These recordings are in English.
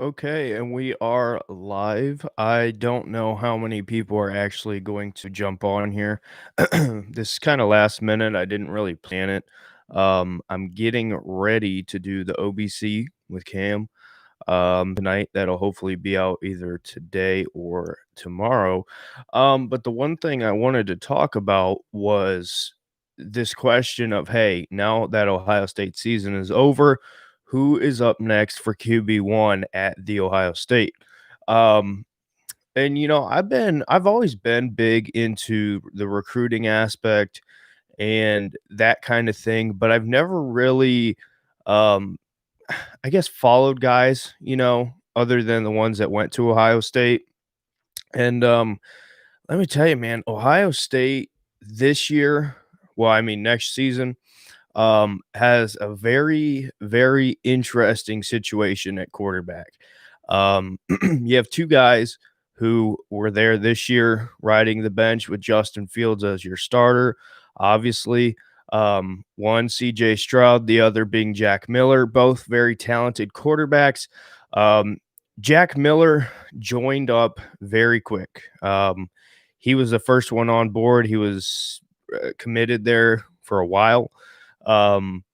Okay, and we are live. I don't know how many people are actually going to jump on here. This is kind of last minute. I didn't really plan it. I'm getting ready to do the OBC with Cam tonight. That'll hopefully be out either today or tomorrow. But the one thing I wanted to talk about was this question of, hey, now that Ohio State season is over, who is up next for QB1 at the Ohio State? Um, and I've always been big into the recruiting aspect and that kind of thing, but I've never really um I guess followed guys, other than the ones that went to Ohio State. And let me tell you, man, Ohio State this year, well, I mean next season, has a very, very interesting situation at quarterback. You have two guys who were there this year riding the bench with Justin Fields as your starter. Obviously, one CJ Stroud, the other being Jack Miller, both very talented quarterbacks. Um, Jack Miller joined up very quick. He was the first one on board. He was committed there for a while. Um,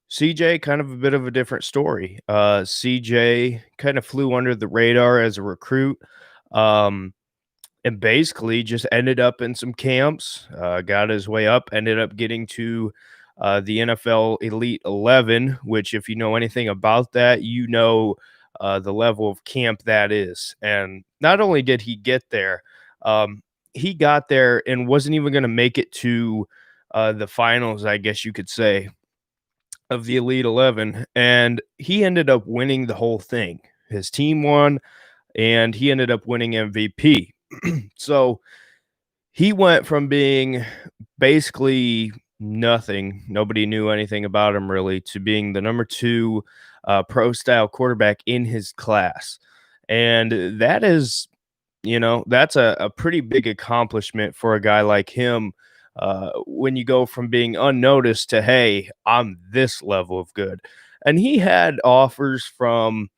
CJ, kind of a bit of a different story. CJ kind of flew under the radar as a recruit. Um, and basically just ended up in some camps, got his way up, ended up getting to the NFL Elite 11, which, if you know anything about that, the level of camp that is. And not only did he get there, he got there and wasn't even going to make it to the finals, I guess you could say, of the Elite 11. And he ended up winning the whole thing. His team won, and he ended up winning MVP. So he went from being basically nothing, nobody knew anything about him really, to being the number two pro style quarterback in his class. And that is, that's a pretty big accomplishment for a guy like him. When you go from being unnoticed to, hey, I'm this level of good. And he had offers from,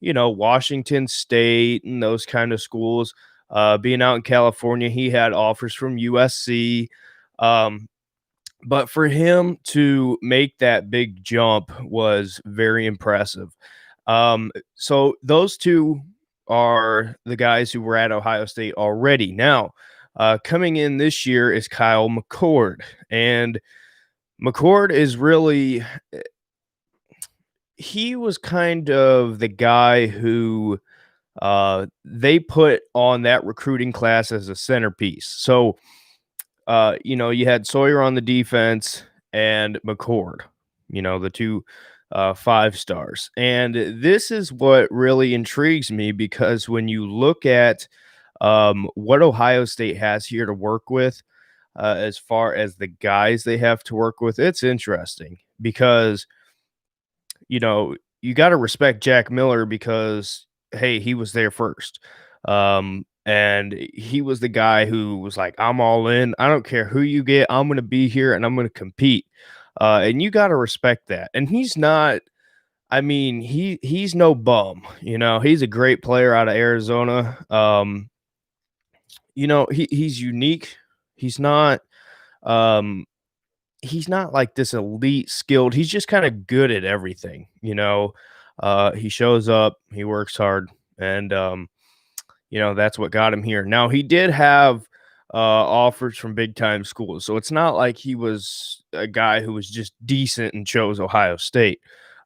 Washington State and those kind of schools. Being out in California, he had offers from USC. Um, but for him to make that big jump was very impressive. So those two are the guys who were at Ohio State already. Now, coming in this year is Kyle Mccord. And Mccord is really he was kind of the guy who they put on that recruiting class as a centerpiece. So, you had Sawyer on the defense and McCord, the two 5 stars. And this is what really intrigues me because when you look at what Ohio State has here to work with, as far as the guys they have to work with, it's interesting because you got to respect Jack Miller because, hey, he was there first. And he was the guy who was like, I'm all in. I don't care who you get. I'm going to be here and I'm going to compete. And you got to respect that. And he's not, I mean, he's no bum. He's a great player out of Arizona. He's unique. He's not, um, he's not like this elite skilled. He's just kind of good at everything. He shows up, he works hard, and that's what got him here. Now he did have offers from big time schools, so it's not like he was a guy who was just decent and chose Ohio State.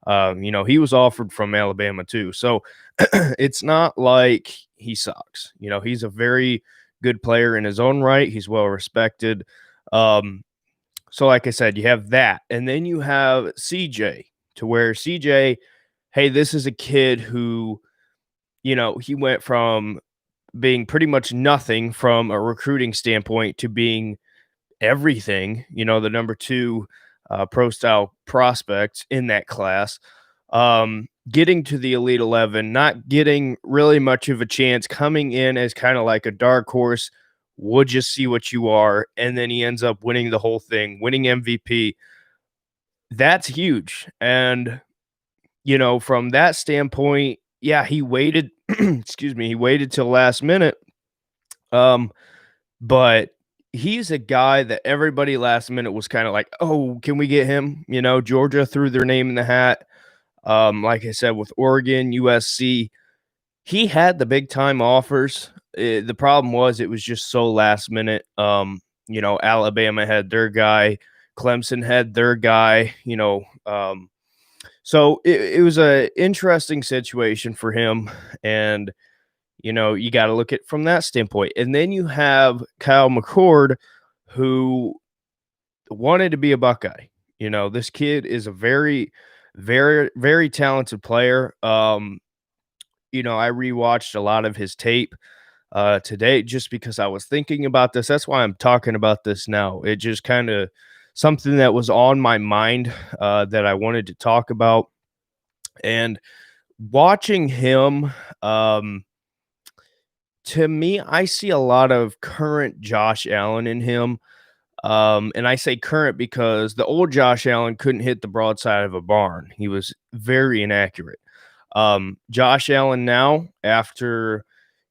He was offered from Alabama too, so it's not like he sucks. He's a very good player in his own right. He's well respected. So like I said, you have that, and then you have CJ, to where CJ, hey, this is a kid who, he went from being pretty much nothing from a recruiting standpoint to being everything, the number two pro style prospect in that class. Getting to the Elite 11, not getting really much of a chance, coming in as kind of like a dark horse. We'll just see what you are. And then he ends up winning the whole thing, winning MVP. That's huge. And, from that standpoint, yeah, he waited, excuse me, he waited till last minute. Um, but he's a guy that everybody last minute was kind of like, oh, can we get him? You know, Georgia threw their name in the hat. Like I said, with Oregon, USC, he had the big time offers. The problem was it was just so last minute. You know, Alabama had their guy, Clemson had their guy, you know. So it was a interesting situation for him. And, you know, you got to look at from that standpoint. And then you have Kyle Mccord, who wanted to be a Buckeye. You know, this kid is a very, very, very talented player. You know, I rewatched a lot of his tape today just because I was thinking about this. That's why I'm talking about this now. It just kind of something that was on my mind that I wanted to talk about. And watching him, to me, I see a lot of current Josh Allen in him. And I say current because the old Josh Allen couldn't hit the broadside of a barn. He was very inaccurate. Josh Allen now, after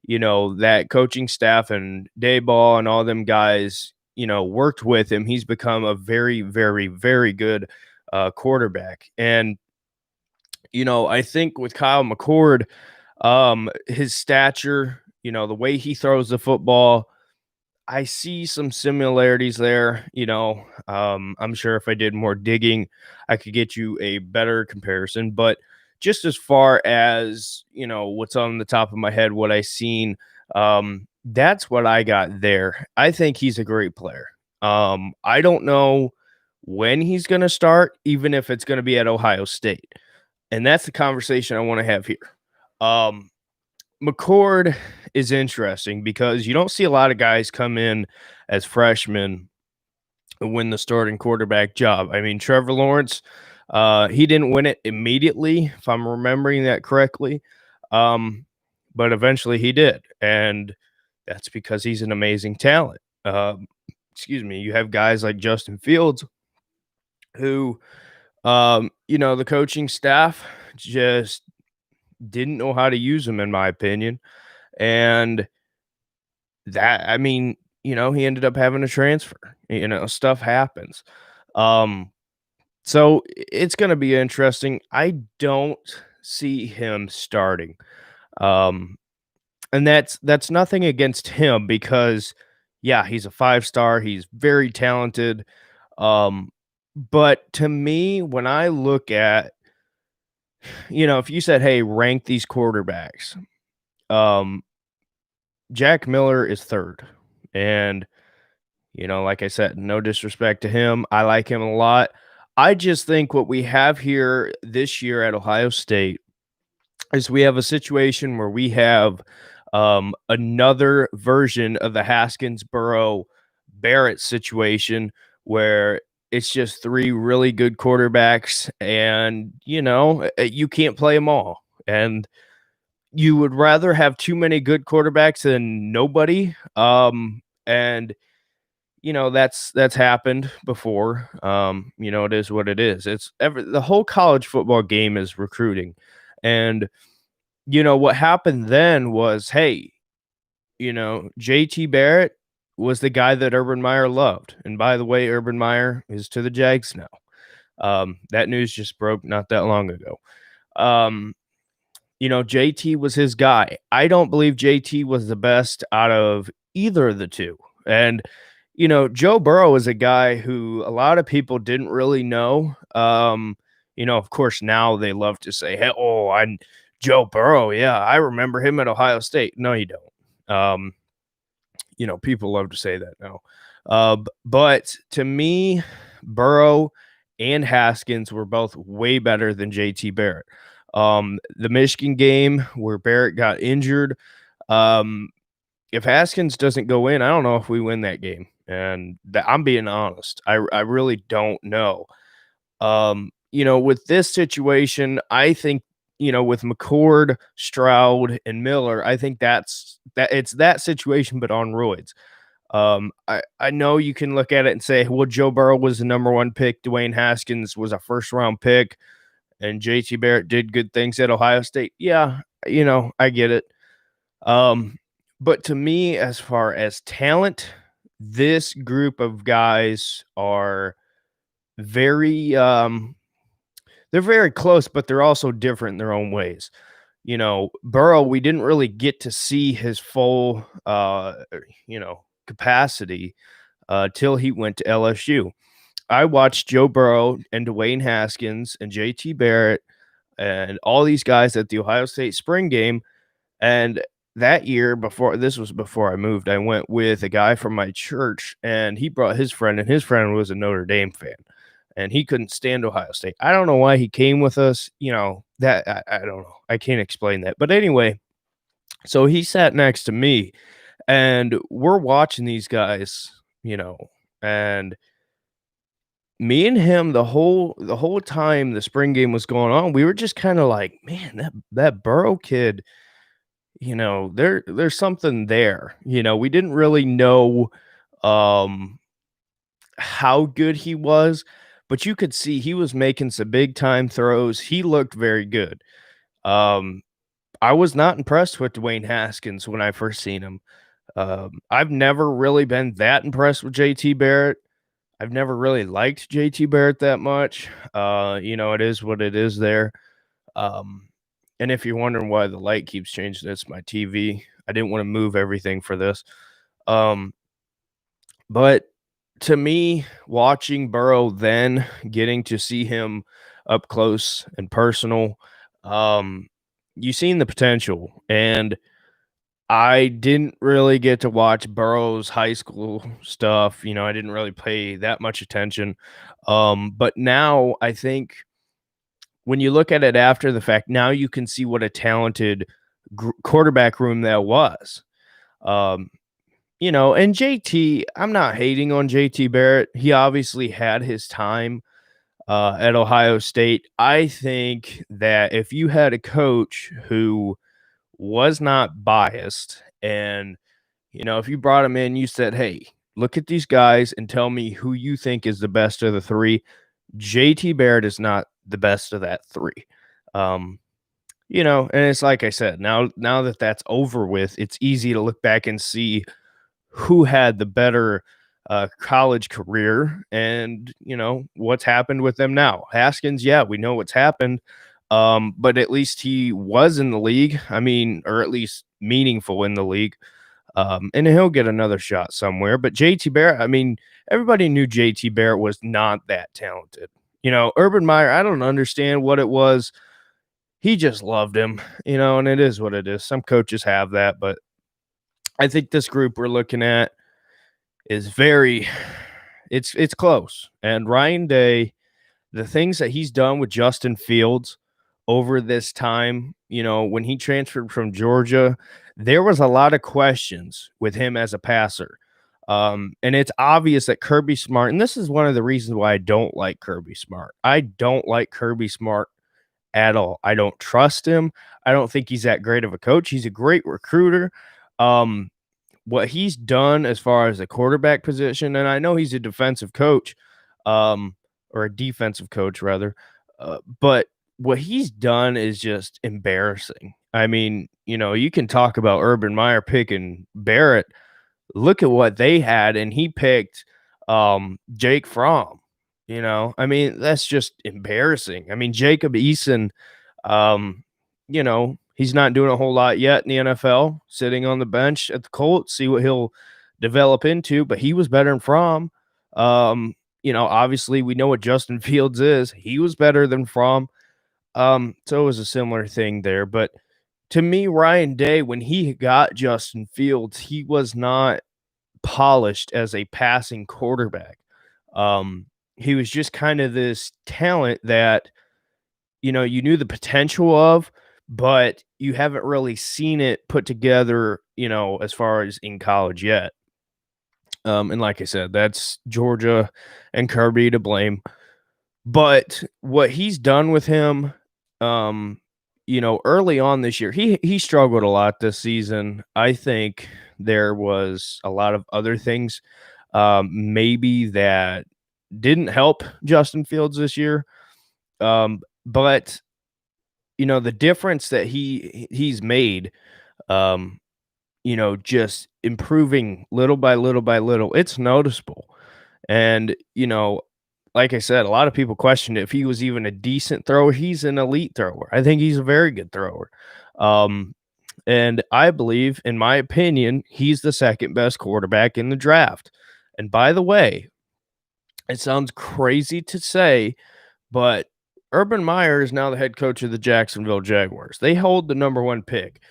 you know that coaching staff and Dayball and all them guys, you know, worked with him, he's become a very, very, very good quarterback. And you know, I think with Kyle McCord, his stature, you know, the way he throws the football, I see some similarities there. You know, I'm sure if I did more digging, I could get you a better comparison. But just as far as, you know, what's on the top of my head, what I seen, that's what I got there. I think he's a great player. I don't know when he's going to start, even if it's going to be at Ohio State. And that's the conversation I want to have here. Um, McCord is interesting because you don't see a lot of guys come in as freshmen and win the starting quarterback job. I mean, Trevor Lawrence, he didn't win it immediately, if I'm remembering that correctly. But eventually he did. And that's because he's an amazing talent. Excuse me. You have guys like Justin Fields who, you know, the coaching staff just didn't know how to use him, in my opinion. And that, I mean, you know, he ended up having to transfer. You know, stuff happens. Um, so it's going to be interesting. I don't see him starting. Um, and that's nothing against him because yeah, he's a five-star, he's very talented. Um, but to me, when I look at, you know, if you said, "Hey, rank these quarterbacks," um, Jack Miller is third. And, you know, like I said, no disrespect to him. I like him a lot. I just think what we have here this year at Ohio State is we have a situation where we have another version of the Haskins Burrow Barrett situation where it's just three really good quarterbacks and, you know, you can't play them all. And you would rather have too many good quarterbacks than nobody. And you know that's happened before. You know, it is what it is. The whole college football game is recruiting, and you know what happened then was, hey, you know, JT Barrett was the guy that Urban Meyer loved, and by the way, Urban Meyer is to the Jags now. That news just broke not that long ago. Um, you know, JT was his guy. I don't believe JT was the best out of either of the two. And, you know, Joe Burrow is a guy who a lot of people didn't really know. You know, of course, now they love to say, hey, oh, I'm Joe Burrow. Yeah, I remember him at Ohio State. No, you don't. You know, people love to say that now. But to me, Burrow and Haskins were both way better than JT Barrett. The Michigan game where Barrett got injured, if Haskins doesn't go in, I don't know if we win that game. And I'm being honest. I really don't know. You know, with this situation, I think, you know, with McCord, Stroud, and Miller, I think it's that situation, but on roids. I know you can look at it and say, well, Joe Burrow was the number one pick, Dwayne Haskins was a first round pick. and JT Barrett did good things at Ohio State. Yeah, I get it. Um, but to me, as far as talent, this group of guys are very they're very close, but they're also different in their own ways. Burrow, we didn't really get to see his full capacity till he went to LSU. I watched Joe Burrow and Dwayne Haskins and JT Barrett and all these guys at the Ohio State spring game. And that year, before I moved, I went with a guy from my church, and he brought his friend, and his friend was a Notre Dame fan, and he couldn't stand Ohio State. I don't know why he came with us. That I don't know. I can't explain that. But anyway, so he sat next to me, and we're watching these guys, and me and him the whole time the spring game was going on, we were just kind of like, man, that Burrow kid, there's something there. We didn't really know um how good he was, but you could see he was making some big time throws. He looked very good. Um I was not impressed with Dwayne Haskins when I first seen him. I've never really been that impressed with JT Barrett. I've never really liked JT Barrett that much. It is what it is there. Um, and if you're wondering why the light keeps changing, it's my TV. I didn't want to move everything for this. Um, but to me, watching Burrow, then getting to see him up close and personal, um, you seen the potential. And I didn't really get to watch Burrow's high school stuff. I didn't really pay that much attention. But now I think when you look at it after the fact, now you can see what a talented quarterback room that was. Um, and JT, I'm not hating on JT Barrett. He obviously had his time at Ohio State. I think that if you had a coach who was not biased, and if you brought him in, you said, hey, look at these guys and tell me who you think is the best of the three. JT Barrett is not the best of that three. um and it's like I said, now that that's over with, it's easy to look back and see who had the better college career, and what's happened with them now. Haskins, yeah, we know what's happened. But at least he was in the league. I mean, or at least meaningful in the league. And he'll get another shot somewhere. But JT Barrett, I mean, everybody knew JT Barrett was not that talented. Urban Meyer, I don't understand what it was. He just loved him, and it is what it is. Some coaches have that, but I think this group we're looking at is it's close. And Ryan Day, the things that he's done with Justin Fields over this time, when he transferred from Georgia, there was a lot of questions with him as a passer. And it's obvious that Kirby Smart, and this is one of the reasons why I don't like Kirby Smart. I don't like Kirby Smart at all. I don't trust him. I don't think he's that great of a coach. He's a great recruiter. Um, what he's done as far as the quarterback position, and I know he's a defensive coach, or a defensive coach rather, but what he's done is just embarrassing. I mean, you can talk about Urban Meyer picking Barrett. Look at what they had, and he picked Jake Fromm. I mean, that's just embarrassing. I mean, Jacob Eason, he's not doing a whole lot yet in the NFL, sitting on the bench at the Colts, see what he'll develop into, but he was better than Fromm. Obviously we know what Justin Fields is. He was better than Fromm. So it was a similar thing there. But to me, Ryan Day, when he got Justin Fields, he was not polished as a passing quarterback. He was just kind of this talent that, you knew the potential of, but you haven't really seen it put together, as far as in college yet. And like I said, that's Georgia and Kirby to blame. But what he's done with him, early on this year, he struggled a lot this season. I think there was a lot of other things, maybe that didn't help Justin Fields this year. But, the difference that he's made, um, just improving little by little by little, it's noticeable. And, like I said, a lot of people questioned if he was even a decent thrower. He's an elite thrower. I think he's a very good thrower. Um, and I believe, in my opinion, he's the second best quarterback in the draft. And by the way, it sounds crazy to say, but Urban Meyer is now the head coach of the Jacksonville Jaguars. They hold the number one pick.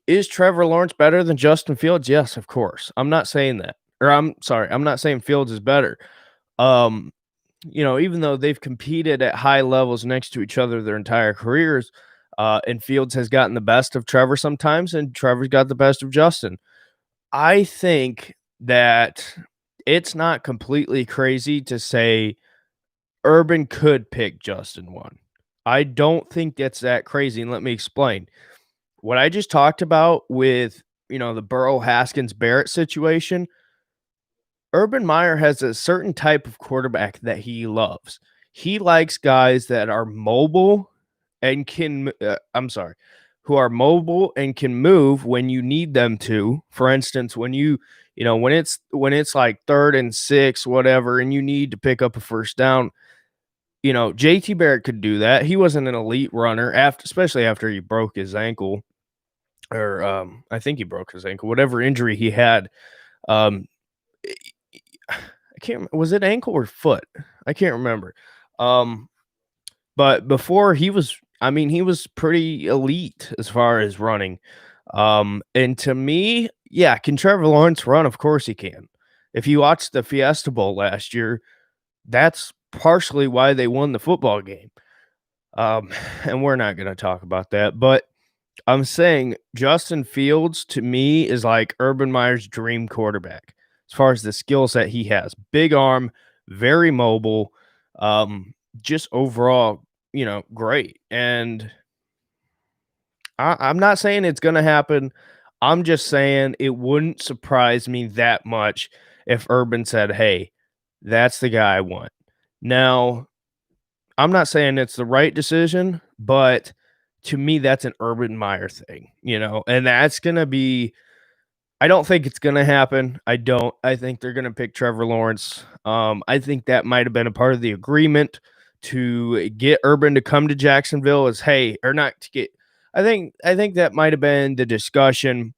Is Trevor Lawrence better than Justin Fields? Yes, of course. I'm not saying that. Or I'm sorry, I'm not saying Fields is better. Um, even though they've competed at high levels next to each other their entire careers, and Fields has gotten the best of Trevor sometimes, and Trevor's got the best of Justin. I think that it's not completely crazy to say Urban could pick Justin one. I don't think it's that crazy, and let me explain. What I just talked about with, the Burrow, Haskins, Barrett situation, Urban Meyer has a certain type of quarterback that he loves. He likes guys that are mobile and who are mobile and can move when you need them to. For instance, when it's like 3rd and 6, whatever, and you need to pick up a first down, JT Barrett could do that. He wasn't an elite runner especially after he broke his ankle, or I think he broke his ankle, whatever injury he had. Um, I can't. Was it ankle or foot? I can't remember. Um, but before he was pretty elite as far as running. And to me, yeah, can Trevor Lawrence run? Of course he can. If you watched the Fiesta Bowl last year, that's partially why they won the football game. And we're not going to talk about that, but I'm saying Justin Fields to me is like Urban Meyer's dream quarterback as far as the skill set he has. Big arm, very mobile, just overall, great. And I'm not saying it's going to happen. I'm just saying it wouldn't surprise me that much if Urban said, hey, that's the guy I want. Now, I'm not saying it's the right decision, but to me, that's an Urban Meyer thing, and that's going to be, I don't think it's going to happen. I don't. I think they're going to pick Trevor Lawrence. I think that might have been a part of the agreement to get Urban to come to Jacksonville is, hey, or not to get, I think that might have been the discussion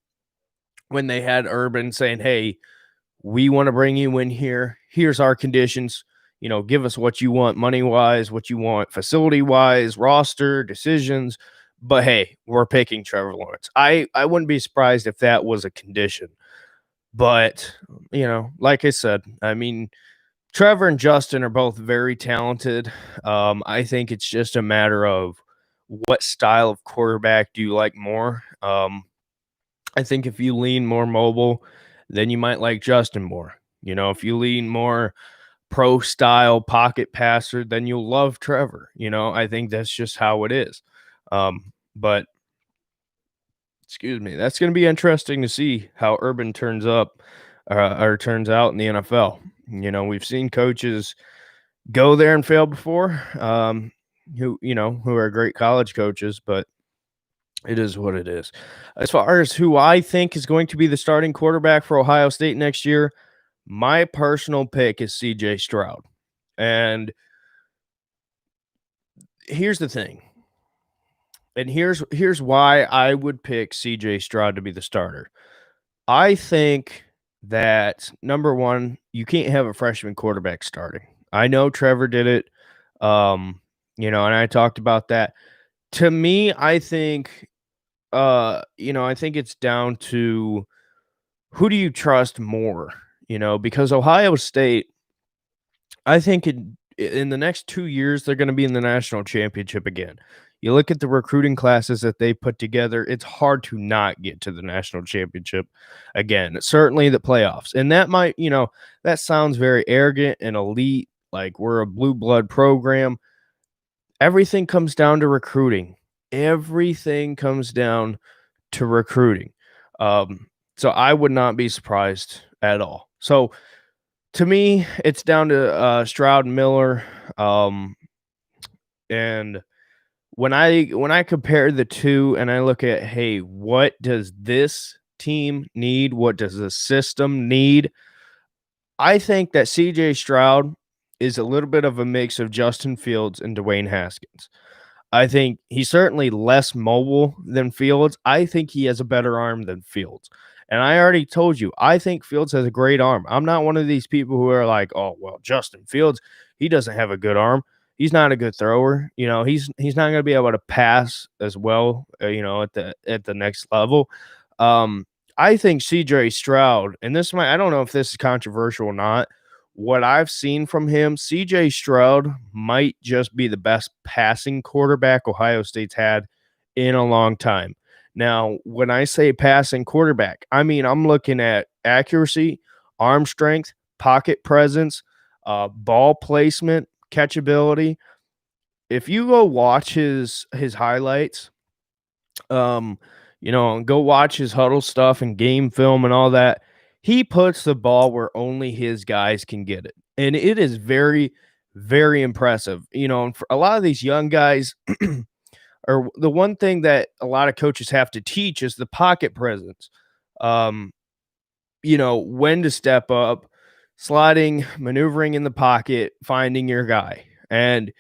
when they had Urban saying, hey, we want to bring you in here. Here's our conditions. Give us what you want money wise, what you want facility wise, roster, decisions. But hey, we're picking Trevor Lawrence. I wouldn't be surprised if that was a condition. But, like I said, I mean, Trevor and Justin are both very talented. I think it's just a matter of what style of quarterback do you like more. I think if you lean more mobile, then you might like Justin more. If you lean more pro style pocket passer, then you'll love Trevor. I think that's just how it is. But excuse me, that's going to be interesting to see how Urban turns up or turns out in the NFL. We've seen coaches go there and fail before, who are great college coaches, but it is what it is. As far as who I think is going to be the starting quarterback for Ohio State next year, my personal pick is CJ Stroud. And here's the thing. And here's why I would pick CJ Stroud to be the starter. I think that number one, you can't have a freshman quarterback starting. I know Trevor did it. And I talked about that. To me, I think I think it's down to who do you trust more, because Ohio State, I think in the next 2 years, they're going to be in the national championship again. You look at the recruiting classes that they put together, it's hard to not get to the national championship again. Certainly the playoffs. And that might, that sounds very arrogant and elite, like we're a blue blood program. Everything comes down to recruiting. Everything comes down to recruiting. So I would not be surprised at all. So to me, it's down to Stroud and Miller. And when I compare the two and I look at, hey, what does this team need? What does the system need? I think that CJ Stroud is a little bit of a mix of Justin Fields and Dwayne Haskins. I think he's certainly less mobile than Fields. I think he has a better arm than Fields. And I already told you, I think Fields has a great arm. I'm not one of these people who are like, "Oh, well, Justin Fields, he doesn't have a good arm. He's not a good thrower. He's not going to be able to pass as well, at the next level." Um, I think CJ Stroud, and I don't know if this is controversial or not. What I've seen from him, CJ Stroud might just be the best passing quarterback Ohio State's had in a long time. Now, when I say passing quarterback, I mean I'm looking at accuracy, arm strength, pocket presence, ball placement, catchability. If you go watch his highlights, go watch his huddle stuff and game film and all that. He puts the ball where only his guys can get it. And it is very, very impressive. And for a lot of these young guys, or the one thing that a lot of coaches have to teach is the pocket presence. Um, when to step up, sliding, maneuvering in the pocket, finding your guy. And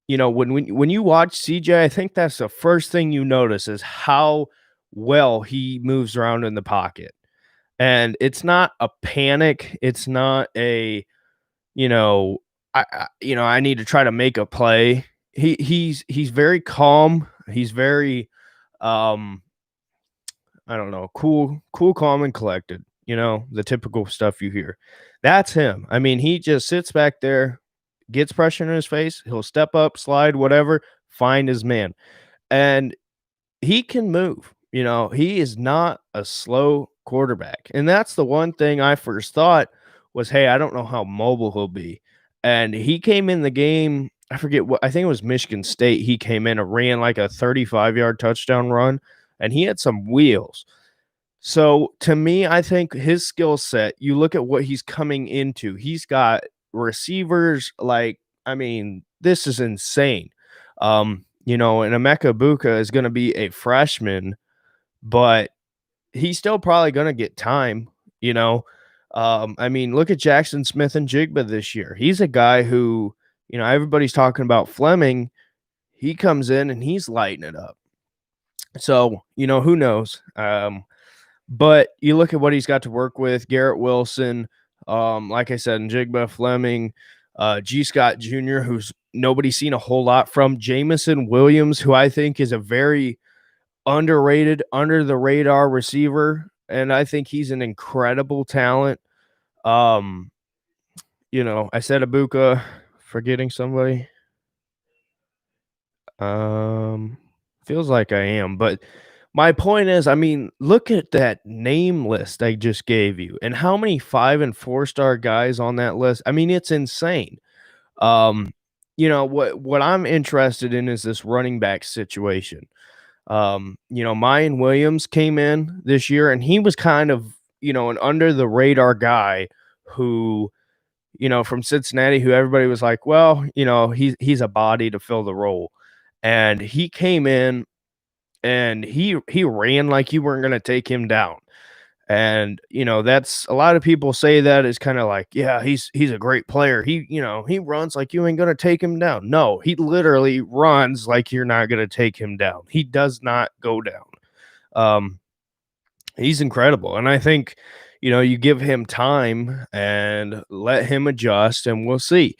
when you watch CJ, I think that's the first thing you notice is how well he moves around in the pocket. And it's not a panic. It's not a, I need to try to make a play. He's very calm. He's very, um, I don't know, cool, calm, and collected. The typical stuff you hear. That's him. I mean, he just sits back there, gets pressure in his face. He'll step up, slide, whatever, find his man. And he can move. He is not a slow quarterback. And that's the one thing I first thought was, hey, I don't know how mobile he'll be. And he came in the game, I forget what, I think it was Michigan State. He came in and ran like a 35-yard touchdown run, and he had some wheels. So to me, I think his skill set, you look at what he's coming into, he's got receivers like, I mean, this is insane. And Emeka Buka is going to be a freshman, but he's still probably going to get time, you know. I mean, look at Jackson Smith and Jigba this year. He's a guy who, everybody's talking about Fleming. He comes in and he's lighting it up. So, who knows? But you look at what he's got to work with, Garrett Wilson, like I said, Njigba, Fleming, G. Scott Jr., who's nobody's seen a whole lot from, Jameson Williams, who I think is a very underrated, under the radar receiver, and I think he's an incredible talent. I said Ibuka, forgetting somebody. Feels like I am, but my point is, I mean, look at that name list I just gave you and how many 5 and 4-star guys on that list. I mean, it's insane. What I'm interested in is this running back situation. Mayan Williams came in this year and he was kind of, an under the radar guy who, from Cincinnati, who everybody was like, well, he's a body to fill the role. And he came in and he ran like you weren't going to take him down. And, that's a lot of people say that is kind of like, yeah, he's a great player. He runs like you ain't going to take him down. No, he literally runs like you're not going to take him down. He does not go down. He's incredible. And I think, you give him time and let him adjust and we'll see.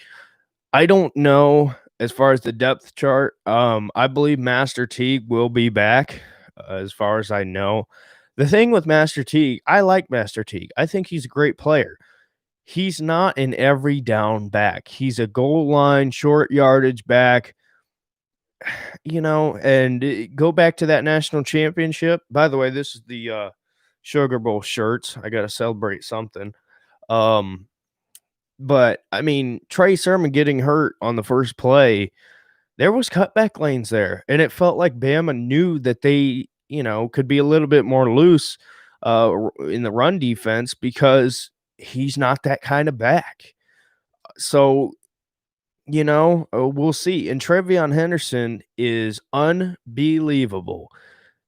I don't know as far as the depth chart. I believe Master Teague will be back, as far as I know. The thing with Master Teague, I like Master Teague. I think he's a great player. He's not an every down back. He's a goal line, short yardage back, and go back to that national championship. By the way, this is the Sugar Bowl shirts. I got to celebrate something. But I mean, Trey Sermon getting hurt on the first play, there was cutback lanes there, and it felt like Bama knew that they, could be a little bit more loose in the run defense because he's not that kind of back. So we'll see. And Trevian Henderson is unbelievable.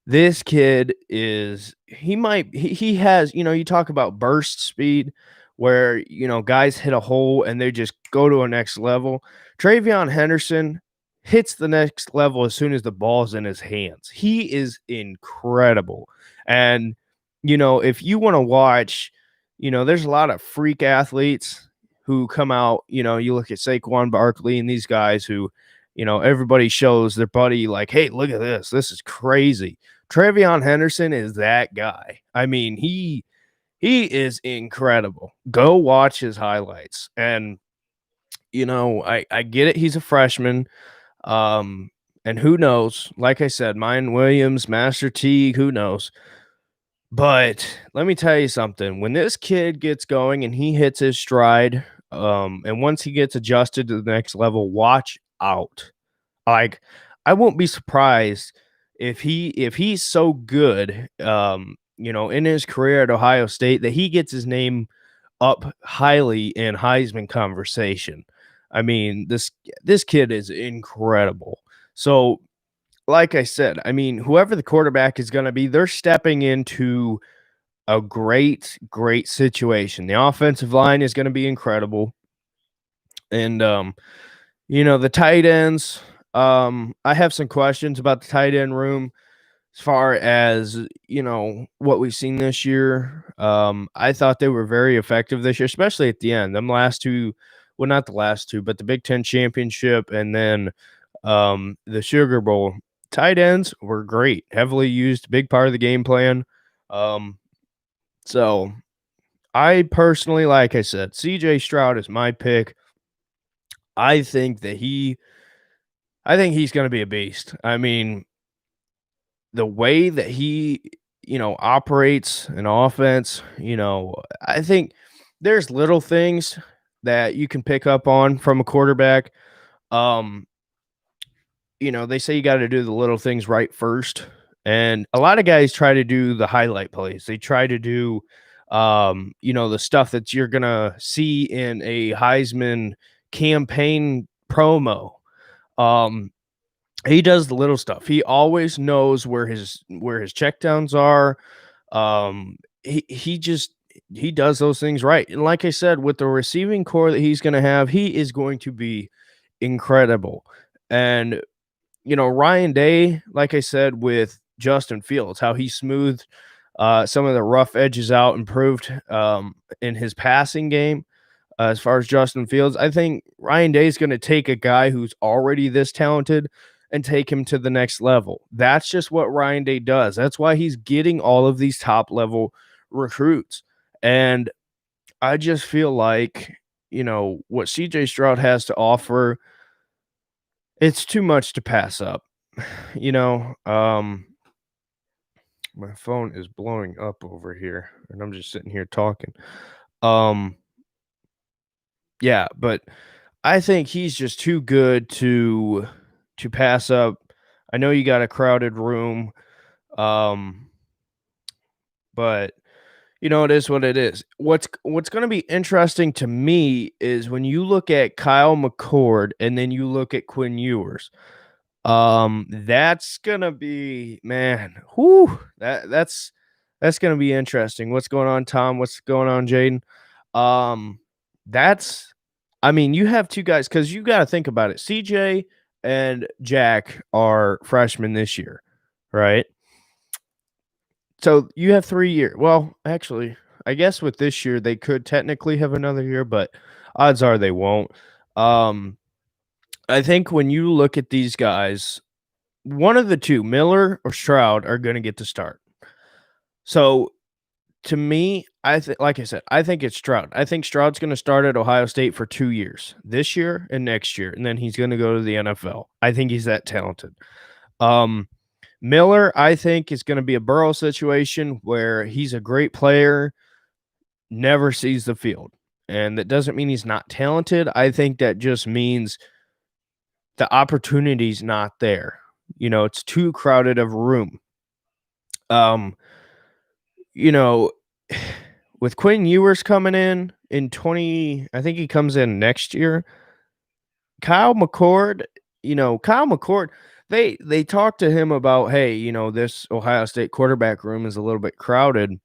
This kid is he has, you talk about burst speed where, guys hit a hole and they just go to a next level. Trevion Henderson hits the next level as soon as the ball's in his hands. He is incredible. And, if you want to watch, there's a lot of freak athletes who come out, you look at Saquon Barkley and these guys who, everybody shows their buddy like, hey, look at this. This is crazy. Trevion Henderson is that guy. I mean, he is incredible. Go watch his highlights. And I get it. He's a freshman. And who knows? Like I said, Mayan Williams, Master Teague, who knows? But let me tell you something. When this kid gets going and he hits his stride, and once he gets adjusted to the next level, watch out. Like, I won't be surprised if he's so good, in his career at Ohio State that he gets his name up highly in Heisman conversation. I mean, this kid is incredible. So, like I said, I mean, whoever the quarterback is going to be, they're stepping into a great, great situation. The offensive line is going to be incredible. And the tight ends, I have some questions about the tight end room as far as, what we've seen this year. I thought they were very effective this year, especially at the end. Them last two, well, not the last two, but the Big Ten championship and then the Sugar Bowl. Tight ends were great, heavily used, big part of the game plan. So I personally, like I said, CJ Stroud is my pick. I think he's going to be a beast. I mean, the way that he, operates an offense, I think there's little things that you can pick up on from a quarterback. They say you got to do the little things right first. And a lot of guys try to do the highlight plays. They try to do, the stuff that you're going to see in a Heisman campaign promo. He does the little stuff. He always knows where his checkdowns are. He does those things right. And like I said, with the receiving core that he's going to have, he is going to be incredible. And Ryan Day, like I said, with Justin Fields, how he smoothed some of the rough edges out, improved in his passing game. As far as Justin Fields, I think Ryan Day is going to take a guy who's already this talented and take him to the next level. That's just what Ryan Day does. That's why he's getting all of these top level recruits. And I just feel like, what CJ Stroud has to offer, it's too much to pass up. My phone is blowing up over here and I'm just sitting here talking. Yeah, but I think he's just too good to pass up. I know you got a crowded room, but it is what it is. What's going to be interesting to me is when you look at Kyle Mccord and then you look at Quinn Ewers. That's gonna be, man. That's gonna be interesting. What's going on, Tom? What's going on, Jaden? That's, I mean, you have two guys because you got to think about it. CJ and Jack are freshmen this year, right? So you have 3 years. Well, actually, I guess with this year they could technically have another year, but odds are they won't. I think when you look at these guys, one of the two, Miller or Stroud, are going to get to start. So to me, like I said, I think it's Stroud. I think Stroud's going to start at Ohio State for 2 years, this year and next year, and then he's going to go to the NFL. I think he's that talented. Miller, I think, is going to be a Burrow situation where he's a great player, never sees the field. And that doesn't mean he's not talented. I think that just means the opportunity's not there. It's too crowded of a room. With Quinn Ewers coming in 20, I think he comes in next year. Kyle McCord, Kyle McCord, they talked to him about, hey, this Ohio State quarterback room is a little bit crowded.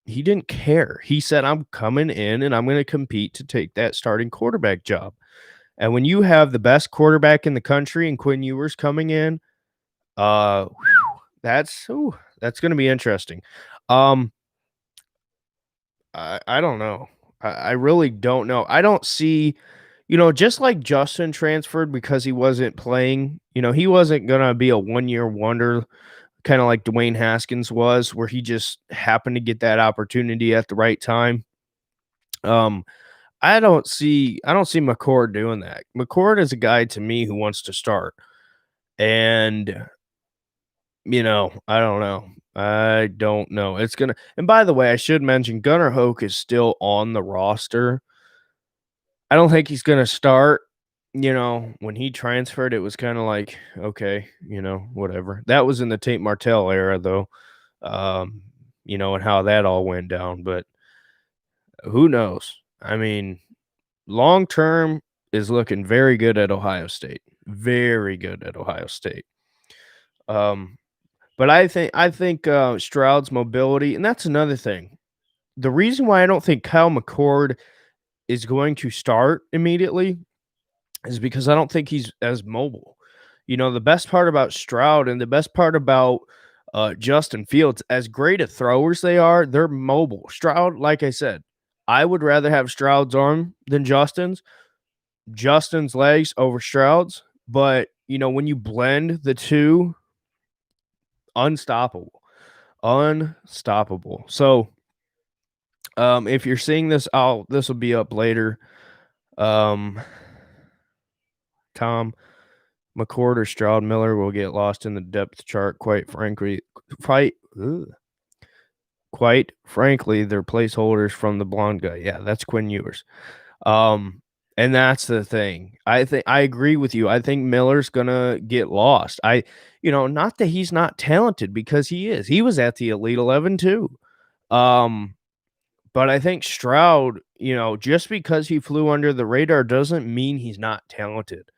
He didn't care. He said, I'm coming in and I'm going to compete to take that starting quarterback job. And when you have the best quarterback in the country and Quinn Ewers coming in, uh, that's going to be interesting. Um, I don't know. I really don't know. I don't see, just like Justin transferred because he wasn't playing, he wasn't gonna be a 1-year wonder, kind of like Dwayne Haskins was, where he just happened to get that opportunity at the right time. Um, I don't see McCord doing that. McCord is a guy to me who wants to start. And I don't know. I don't know. And by the way, I should mention Gunnar Hoke is still on the roster. I don't think he's gonna start. When he transferred, it was kind of like, okay, whatever. That was in the Tate Martell era, though. And how that all went down. But who knows? I mean, long term is looking very good at Ohio State. Very good at Ohio State. Um, but I think Stroud's mobility, and that's another thing. The reason why I don't think Kyle McCord is going to start immediately is because I don't think he's as mobile. The best part about Stroud and the best part about Justin Fields, as great at throwers they are, they're mobile. Stroud, like I said, I would rather have Stroud's arm than Justin's legs over Stroud's. But, when you blend the two, unstoppable. Unstoppable. So, if you're seeing this, this will be up later. Um, Tom, McCord or Stroud Miller will get lost in the depth chart. Quite frankly, they're placeholders from the blonde guy. Yeah, that's Quinn Ewers. And that's the thing. I agree with you. I think Miller's gonna get lost. Not that he's not talented, because he is. He was at the Elite 11 too. But I think Stroud, just because he flew under the radar doesn't mean he's not talented.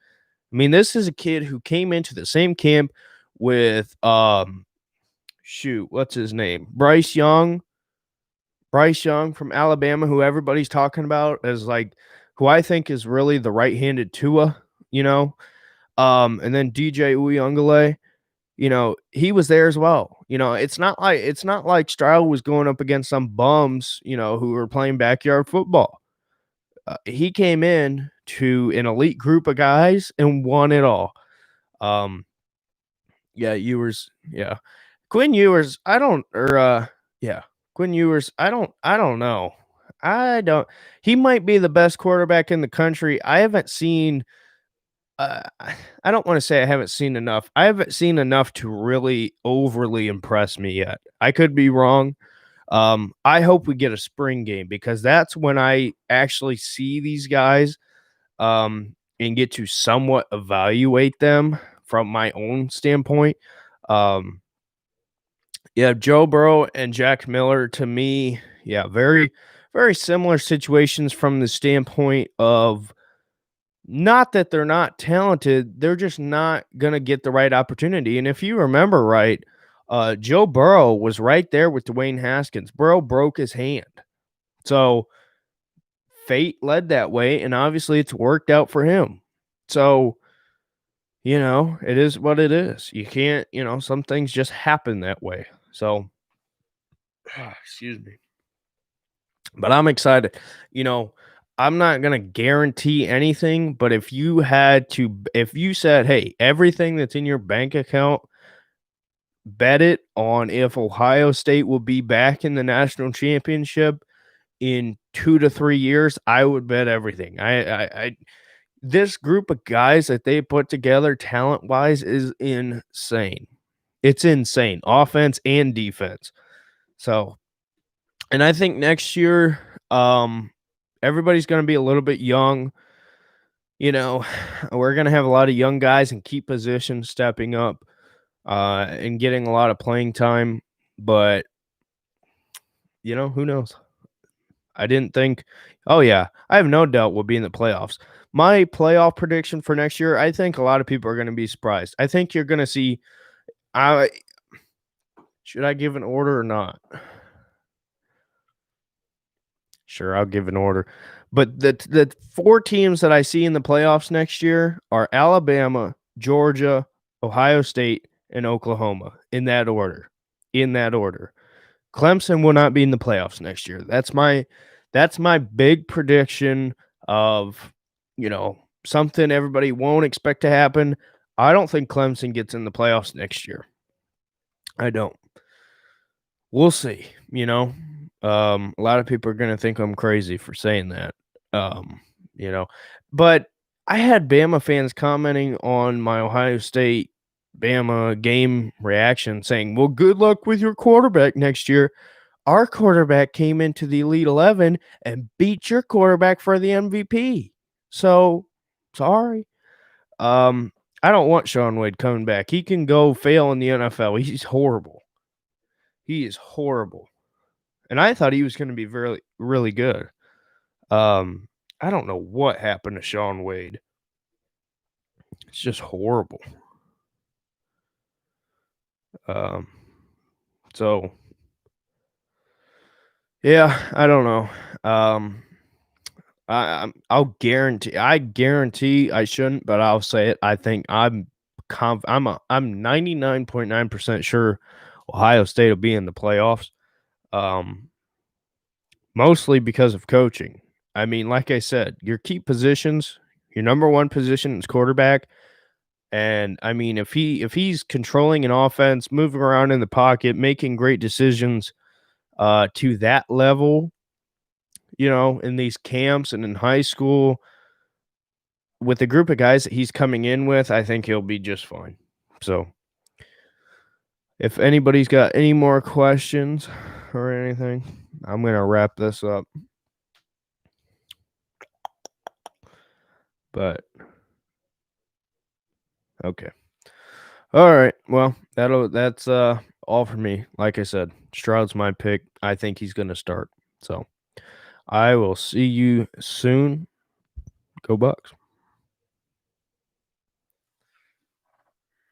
I mean, this is a kid who came into the same camp with what's his name? Bryce Young from Alabama, who everybody's talking about as like who I think is really the right-handed Tua, and then DJ Uyunglele, he was there as well. It's not like Stroud was going up against some bums, who were playing backyard football. He came in to an elite group of guys and won it all. Ewers, yeah. Quinn Ewers, Quinn Ewers, I don't know. He might be the best quarterback in the country. I haven't seen I don't want to say I haven't seen enough. I haven't seen enough to really overly impress me yet. I could be wrong. I hope we get a spring game, because that's when I actually see these guys and get to somewhat evaluate them from my own standpoint. Joe Burrow and Jack Miller, to me, very, very similar situations from the standpoint of not that they're not talented, they're just not going to get the right opportunity. And if you remember right, Joe Burrow was right there with Dwayne Haskins. Burrow broke his hand. So fate led that way, and obviously it's worked out for him. So, it is what it is. You can't, some things just happen that way. So, excuse me. But I'm excited. I'm not going to guarantee anything, but if you said, hey, everything that's in your bank account, bet it on if Ohio State will be back in the national championship in 2 to 3 years, I would bet everything. This group of guys that they put together talent-wise is insane. It's insane, offense and defense. So, and I think next year, everybody's going to be a little bit young. We're going to have a lot of young guys in key positions stepping up and getting a lot of playing time. But, who knows? I didn't think, I have no doubt we'll be in the playoffs. my playoff prediction for next year, I think a lot of people are going to be surprised. I think you're going to see. I should I give an order or not? Sure, I'll give an order. But the four teams that I see in the playoffs next year are Alabama, Georgia, Ohio State, and Oklahoma in that order. In that order. Clemson will not be in the playoffs next year. That's my big prediction of, something everybody won't expect to happen. I don't think Clemson gets in the playoffs next year. I don't. We'll see, A lot of people are gonna think I'm crazy for saying that. Um, you know, but I had Bama fans commenting on my Ohio State Bama game reaction saying, "Well, good luck with your quarterback next year." Our quarterback came into the Elite 11 and beat your quarterback for the MVP. So, sorry. Um, I don't want Sean Wade coming back. He can go fail in the NFL. He's horrible. He is horrible. And I thought he was going to be very, really good. I don't know what happened to Sean Wade. It's just horrible. Um, so yeah, I don't know. I'll guarantee. I guarantee I shouldn't, but I'll say it. I think I'm 99.9% sure Ohio State will be in the playoffs. Mostly because of coaching. I mean, like I said, your key positions, your number one position is quarterback. And I mean, if he's controlling an offense, moving around in the pocket, making great decisions to that level, in these camps and in high school, with the group of guys that he's coming in with, I think he'll be just fine. So if anybody's got any more questions or anything, I'm going to wrap this up. But okay. All right. Well, that's all for me. Like I said, Stroud's my pick. I think he's going to start. So, I will see you soon. Go Bucks.